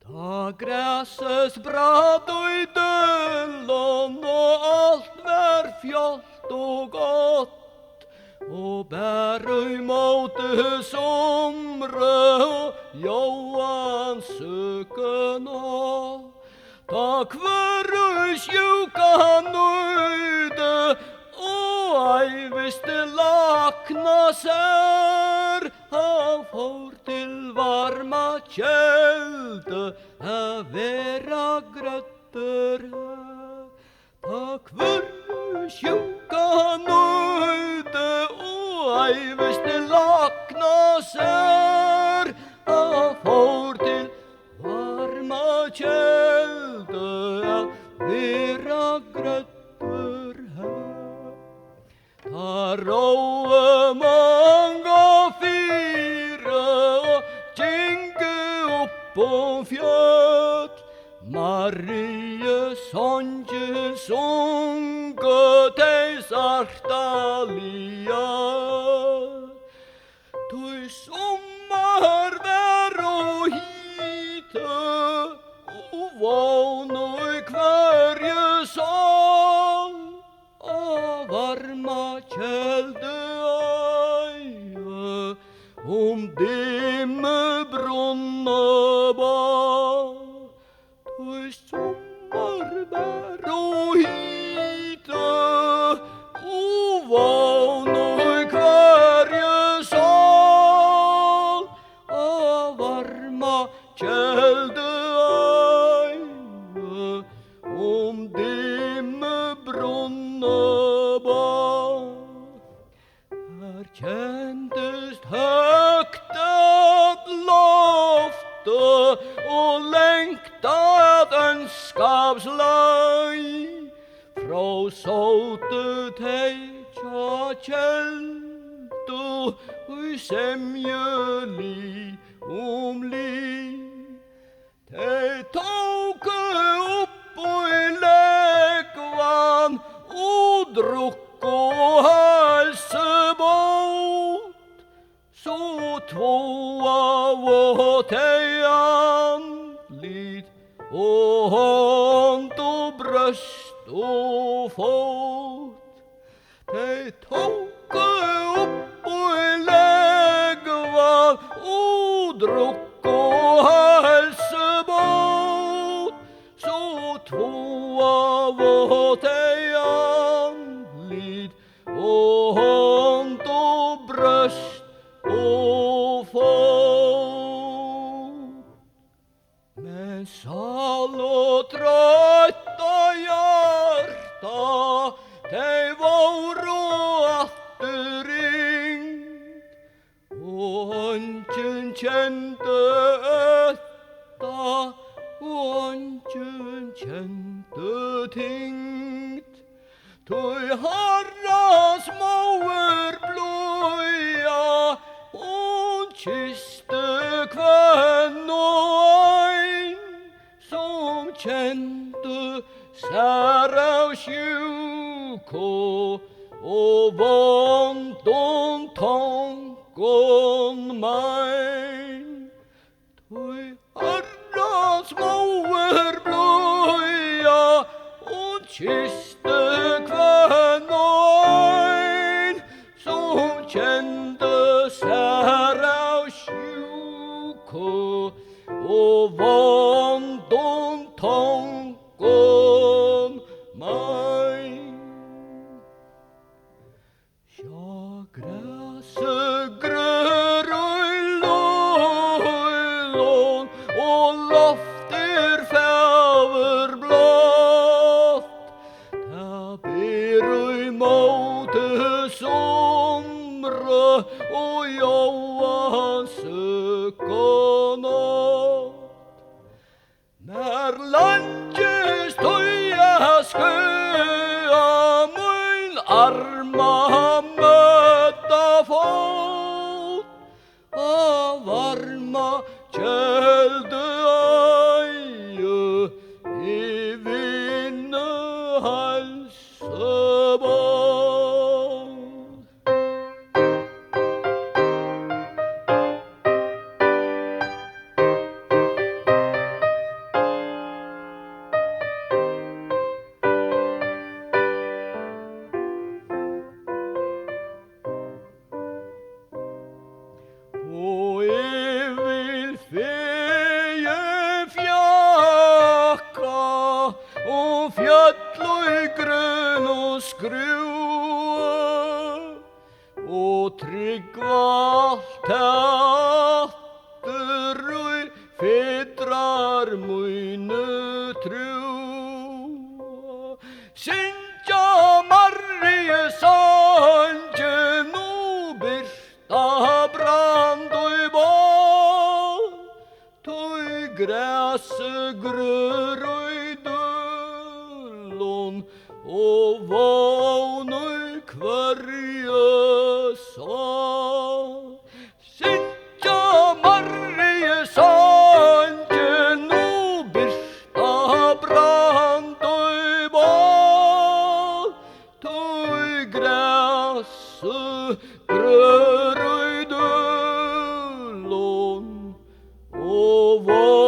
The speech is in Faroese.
Ta gräses brad og i døllon, og alt vær fjolt og godt, og bærøy måte somre, og Johan søken av. Ta kvørøy sjuka nøyde, og ei visste lakna sær. Han får til varma kjelde, vera grøtter her. Ta kvørøy sjuka nøyde, og ei visste lakna sær. Han får til varma kjelde, vera grøtter her. Ta råe mange fire, og kjenge opp på fjøt. Marie sonje sunge til sartalia. Tøy sommar vær og hite, og vågne i hverje sång, og varma kjelde øye, dimme brunne bar. Tøy sommar vær og hite, og vågne i hverje sång, og varma kjelde øye, dimme brunne bar. Her kjentest høgt at loftet, og lengta at ønskapsløy, fra såte teikja kjeldu, og semjeli liv. Te tåke opp i lekvan, og drukk og halsebåt, så tvåa og tei andlit, og hånd og brøst og fot. Te tåke opp i lekvan, og drukk og halsebåt, så tvåa og tei andlit, og hånd og brøst og fot. Men sal og trøtta hjarta, tei vor og atterring, og ønsken kjente øtta, og ønsken kjente tingt. Tøy harras mauer bløya, og kiste kvenn og ein, som kjente sær av sjuko, og vondt om tankon mein. Tøy harras mauer bløya, og kiste kvenn og ein, som kjente sær av sjuko, og vondt om tankon mein. Sjå græset grør og løylon, og lofter fæver blått. Ta ber i måte somre, og Johan søken åt. När landjes tøya skøa, mun arma møtta fot, av varma kjelde skrua og tryggva teatur og fitrar munu trúa. Syngja Marie sanje nú birta brand og bál, tøy græse grør og dølon og vågner hverje sal. Syngja Marie sanje nú birta brand og bál, tøy græse grør og dølon og vågner